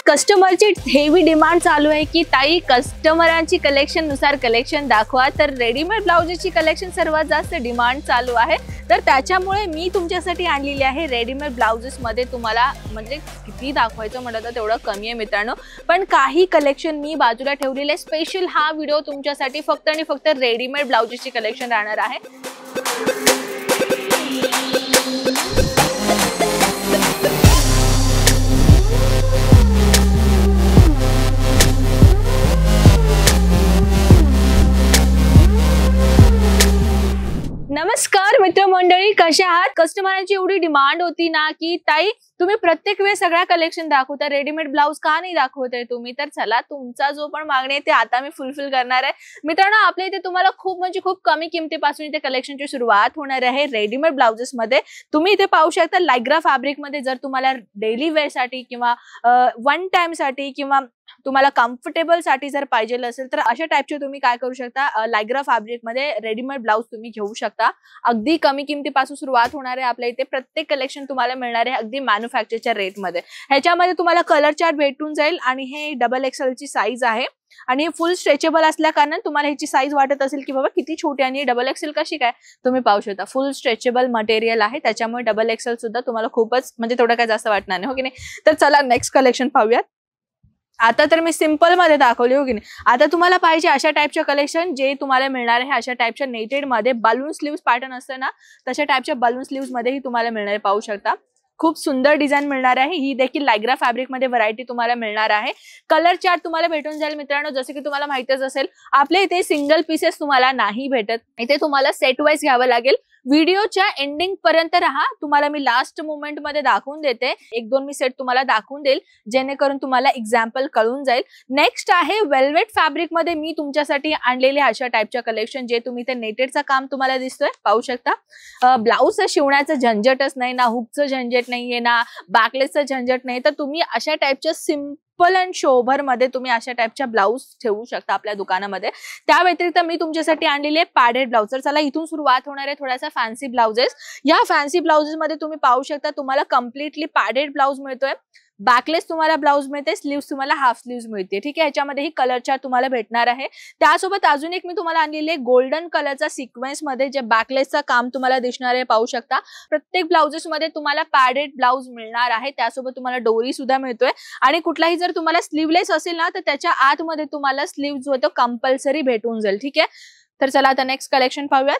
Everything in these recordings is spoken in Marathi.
कस्टमरची हेवी डिमांड चालू आहे की ताई कस्टमरांची कलेक्शन नुसार कलेक्शन दाखवा। तर रेडीमेड ब्लाउजेसची कलेक्शन सर्वात जास्त डिमांड चालू आहे, तर त्याच्यामुळे मी तुमच्यासाठी आणलेली आहे रेडीमेड ब्लाउजेस मध्ये। तुम्हाला म्हणजे किती दाखवायचं म्हटलं तर तेवढं कमी आहे मित्रांनो, पण काही कलेक्शन मी बाजूला ठेवलेले आहे। स्पेशल हा व्हिडिओ तुमच्यासाठी फक्त आणि फक्त रेडीमेड ब्लाउजेसची कलेक्शन राहणार आहे। नमस्कार मित्रमंडळी, कशा आहात? कस्टमरांची एवढी डिमांड होती ना की ताई तुम्ही प्रत्येक वेळेस सगळ्या कलेक्शन दाखवता, रेडीमेड ब्लाउज का नाही दाखवताय तुम्ही? तर चला, तुमचा जो पण मागणी आहे ते आता मी फुलफिल करणार आहे मित्रांनो। आपल्या इथे तुम्हाला खूप म्हणजे खूप कमी किमतीपासून इथे कलेक्शनची सुरुवात होणार आहे रेडीमेड ब्लाउजेस मध्ये। तुम्ही इथे पाहू शकता लायग्रा फॅब्रिक मध्ये। जर तुम्हाला डेली वेअर साठी किंवा वन टाइम साठी किंवा तुम्हाला कम्फर्टेबल साठी जर पाहिजे असेल तर अशा टाइपचे तुम्ही काय करू शकता, लायग्रा फॅब्रिक मध्ये रेडीमेड ब्लाउज तुम्ही घेऊ शकता। अगदी कमी किमतीपासून सुरुवात होणार आहे आपल्या इथे। प्रत्येक कलेक्शन तुम्हाला मिळणार आहे अगदी मॅन्युफॅक्चरच्या रेट मध्ये। ह्याच्यामध्ये तुम्हाला कलर चार्ट भेटून जाईल आणि हे डबल एक्सेल ची साईज आहे आणि फुल स्ट्रेचेबल असल्या कारण तुम्हाला ह्याची साईज वाटत असेल की बाबा किती छोटी आणि डबल एक्सेल कशी काय, तुम्ही पाहू शकता फुल स्ट्रेचेबल मटेरियल आहे, त्याच्यामुळे डबल एक्सेल सुद्धा तुम्हाला खूपच म्हणजे तेवढं काय जास्त वाटणार नाही, हो की नाही? तर चला नेक्स्ट कलेक्शन पाहूयात। आता तर मी सिंपल मध्ये दाखवली, हो की नाही? आता तुम्हाला पाहिजे अशा टाइपचे कलेक्शन जे तुम्हाला मिळणार आहे अशा टाइपच्या नेटेड मध्ये। बलून स्लीव्स पॅटर्न असते ना, तशा टाइपच्या बलून स्लीव्स मध्येही तुम्हाला मिळणार आहे, पाहू शकता। खूप सुंदर डिझाइन मिळणार आहे। ही देखील लायग्रा फॅब्रिक मध्ये व्हरायटी तुम्हाला मिळणार आहे। कलर चार्ट तुम्हाला भेटून जाईल मित्रांनो। जसे की तुम्हाला माहितच असेल आपल्या इथे सिंगल पीसेस तुम्हाला नाही भेटत, इथे तुम्हाला सेट वाईज घ्यावं लागेल। व्हिडिओच्या एंडिंग पर्यंत राहा, तुम्हाला मी लास्ट मोमेंट मध्ये दाखवून देते। एक दोन मी सेट तुम्हाला दाखवून देईल जेणेकरून तुम्हाला एक्झाम्पल कळून जाईल। नेक्स्ट आहे वेल्वेट फॅब्रिक मध्ये मी तुमच्यासाठी आणलेले अशा टाइपच्या कलेक्शन जे तुम्ही ते नेटेडचं काम तुम्हाला दिसतोय, पाहू शकता। ब्लाउजचं शिवण्याचं झंझटच नाही ना, हुकचं झंझट नाहीये ना, बॅकलेसचं झंझट नाही, तर तुम्ही अशा टाइपच्या सिंपल अँड शोभर मध्ये तुम्ही अशा टाइपच्या ब्लाउज ठेवू शकता आपल्या दुकानामध्ये। त्या व्यतिरिक्त मी तुमच्यासाठी आणलेले पॅडेड ब्लाउज। तर चला, इथून सुरुवात होणार आहे थोडासा फॅन्सी ब्लाउजेस। या फॅन्सी ब्लाउजेस मध्ये तुम्ही पाहू शकता तुम्हाला कम्प्लिटली पॅडेड ब्लाउज मिळतोय, बॅकलेस तुम्हाला ब्लाउज मिळते, स्लीव्स तुम्हाला हाफ स्लीव्स मिळते, ठीक आहे? ह्याच्यामध्ये ही कलर चार्ट तुम्हाला भेटणार आहे। त्यासोबत अजून एक मी तुम्हाला आणलेले गोल्डन कलरचा सिक्वेन्स मध्ये जे बॅकलेसचं काम तुम्हाला दिसणार आहे, पाहू शकता। प्रत्येक ब्लाउजेस मध्ये तुम्हाला पॅडेड ब्लाउज मिळणार आहे, त्यासोबत तुम्हाला डोरी सुद्धा मिळतोय आणि कुठलाही जर तुम्हाला स्लीवलेस असेल ना तर त्याच्या आतमध्ये तुम्हाला स्लीव्ह जो तो कंपल्सरी भेटून जाईल, ठीक आहे? तर चला आता नेक्स्ट कलेक्शन पाहूयात।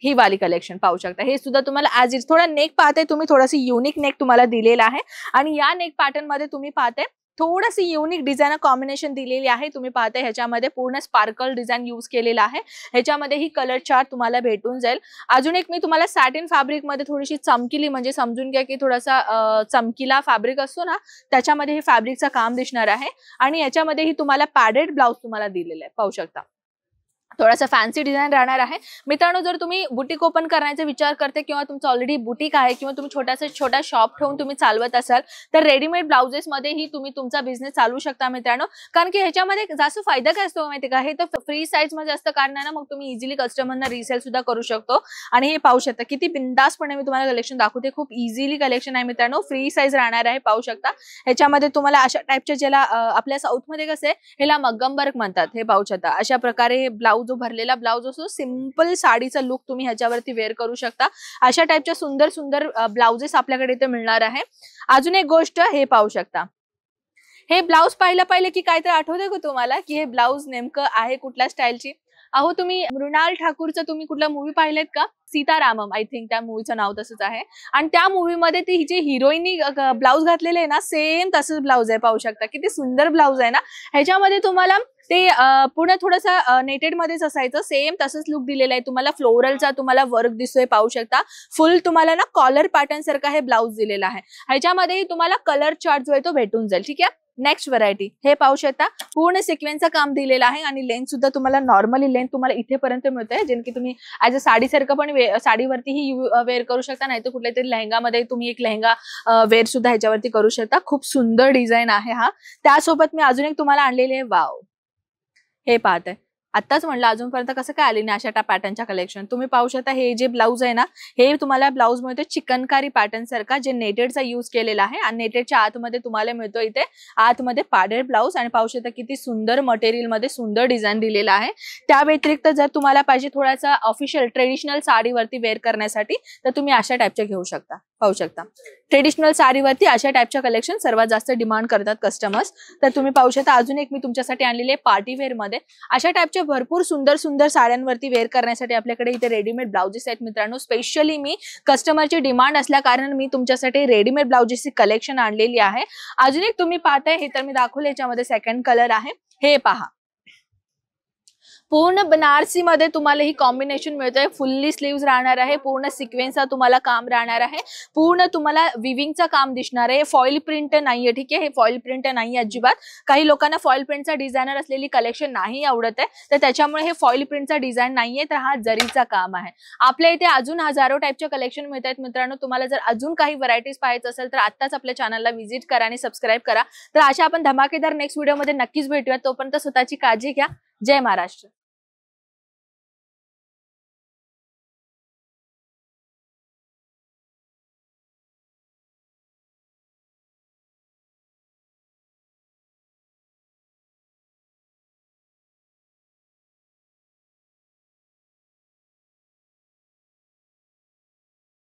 ही वाली कलेक्शन पाहू शकता, हे सुद्धा तुम्हाला ॲज इज थोडा नेक पाहते तुम्ही, थोडासा युनिक नेक तुम्हाला दिलेला आहे आणि या नेक पॅटर्न मध्ये तुम्ही पाहते थोडीशी युनिक डिझाइन कॉम्बिनेशन दिलेली आहे। तुम्ही पाहते ह्याच्यामध्ये पूर्ण स्पार्कल डिझाइन यूज केलेला आहे। ह्याच्यामध्ये ही कलर चार्ट तुम्हाला भेटून जाईल। अजून एक मी तुम्हाला सॅटिन फॅब्रिक मध्ये थोडीशी चमकीली, म्हणजे समजून घ्या की थोडासा चमकीला फॅब्रिक असतो ना, त्याच्यामध्ये हे फॅब्रिकचं काम दिसणार आहे आणि याच्यामध्ये ही तुम्हाला पॅडेड ब्लाउज तुम्हाला दिलेला आहे, पाहू शकता। थोडासा फॅन्सी डिझाइन राहणार आहे मित्रांनो। जर तुम्ही बुटीक ओपन करण्याचा विचार करते किंवा तुमचं ऑलरेडी बुटीक आहे किंवा तुम्ही छोटा शॉप ठेवून तुम्ही चालवत असाल तर रेडीमेड ब्लाउजेस मध्येही तुम्ही तुमचा बिझनेस चालू शकता मित्रांनो। कारण की ह्याच्यामध्ये जास्त फायदा काय असतो माहिती का, हे तर फ्री साईज मध्ये असतं कारण ना, मग तुम्ही इझिली कस्टमरना रिसेल सुद्धा करू शकतो। आणि हे पाहू शकता किती बिंदासपणे मी तुम्हाला कलेक्शन दाखवते, खूप इझिली कलेक्शन आहे मित्रांनो। फ्री साईज राहणार आहे, पाहू शकता। ह्याच्यामध्ये तुम्हाला अशा टाइपच्या ज्याला आपल्या साऊथ मध्ये कसे ह्याला मग्गम वर्क म्हणतात, हे पाहू शकता। अशा प्रकारे हे ब्लाउज जो भरलेला ब्लाउज असतो, सिंपल साडीचा लुक तुम्ही ह्याच्यावरती वेअर करू शकता। अशा टाइपच्या सुंदर सुंदर ब्लाउजेस आपल्याकडे इथे मिळणार आहे। अजून एक गोष्ट, हे पाहू शकता, हे ब्लाउज पाहिलं की काय तर आठवतंय का तुम्हाला की हे ब्लाउज नेमकं आहे कुठल्या स्टाईलची? अहो, तुम्ही मृणाल ठाकूरचा तुम्ही कुठला मूवी पाहिलेत का? सीतारामम, आय थिंक त्या मूवीचं नाव तसंच आहे। आणि त्या मूवीमध्ये ती जी हिरोईनी ब्लाउज घातलेले आहे ना, सेम तसंच ब्लाउज आहे, पाहू शकता। किती सुंदर ब्लाउज आहे ना। ह्याच्यामध्ये तुम्हाला ते पूर्ण थोडंसं नेटेड मध्येच असायचं, सेम तसंच लुक दिलेला आहे तुम्हाला। फ्लोरलचा तुम्हाला वर्क दिसतोय, पाहू शकता। फुल तुम्हाला ना कॉलर पॅटर्न सारखा हे ब्लाउज दिलेला आहे। ह्याच्यामध्ये तुम्हाला कलर चार्ट जो आहे तो भेटून जाईल, ठीक आहे? नेक्स्ट व्हरायटी, हे पाहू शकता पूर्ण सिक्वेन्सचं काम दिलेलं आहे आणि लेंथ सुद्धा तुम्हाला नॉर्मली लेंथ तुम्हाला इथेपर्यंत मिळते, जे की तुम्ही ॲज अ साडीसारखं पण साडीवरतीही वेअर करू शकता, नाही तर कुठल्या तरी लेहंगामध्ये तुम्ही एक लेहंगा वेअर सुद्धा ह्याच्यावरती करू शकता। खूप सुंदर डिझाइन आहे हा। त्यासोबत मी अजून एक तुम्हाला आणलेले आहे, वाव, हे पाहते। आताच म्हणलं अजूनपर्यंत कसं काय आली नाही अशा पॅटर्नच्या कलेक्शन. तुम्ही पाहू शकता हे जे ब्लाऊज आहे ना, हे तुम्हाला ब्लाऊज मिळतो चिकनकारी पॅटर्न सारखा, जे नेटेडचा यूज केलेला आहे आणि नेटेडच्या आतमध्ये तुम्हाला मिळतो इथे आतमध्ये पाडेड ब्लाऊज. आणि पाहू शकता किती सुंदर मटेरियल मध्ये सुंदर डिझाईन दिलेला आहे. त्या व्यतिरिक्त जर तुम्हाला पाहिजे थोडासा ऑफिशियल ट्रेडिशनल साडीवरती वेअर करण्यासाठी तर तुम्ही अशा टाईपच्या घेऊ शकता. पाहू शकता ट्रेडिशनल साडीवरती अशा टाईपच्या कलेक्शन सर्वात जास्त डिमांड करतात कस्टमर्स. तर तुम्ही पाहू शकता अजून एक मी तुमच्यासाठी आणलेले पार्टी वेअर मध्ये अशा टाईपच्या भरपूर सुंदर सुंदर साड्यांवरती वेअर करण्यासाठी आपल्याकडे इथे रेडीमेड ब्लाउजेस आहेत मित्रांनो. स्पेशली मी कस्टमरची डिमांड असल्या कारण मी तुमच्यासाठी रेडीमेड ब्लाउजेसची कलेक्शन आणलेली आहे. अजून एक तुम्ही पाहताय हे तर मी दाखवले, याच्यामध्ये सेकंड कलर आहे. हे पहा पूर्ण बनारसी मध्ये तुम्हाला ही कॉम्बिनेशन मिळतंय. फुल्ली स्लीव्स राहणार आहे, पूर्ण सिक्वेन्सचा तुम्हाला काम राहणार आहे, पूर्ण तुम्हाला विविंगचं काम दिसणार आहे. फॉइल प्रिंट नाहीये, ठीक आहे, हे फॉइल प्रिंट नाही अजिबात. काही लोकांना फॉइल प्रिंटचा डिझायनर असलेली कलेक्शन नाही आवडत आहे, तर त्याच्यामुळे हे फॉइल प्रिंटचा डिझाईन नाहीये, तर हा जरीचा काम आहे. आपल्या इथे अजून हजारो टाईपच्या कलेक्शन मिळत आहेत मित्रांनो. तुम्हाला जर अजून काही व्हरायटीज पाहायचं असेल तर आत्ताच आपल्या चॅनलला व्हिजिट करा आणि सबस्क्राईब करा. तर अशा आपण धमाकेदार नेक्स्ट व्हिडिओमध्ये नक्कीच भेटूया. तोपर्यंत स्वतःची काळजी घ्या. जय महाराष्ट्र.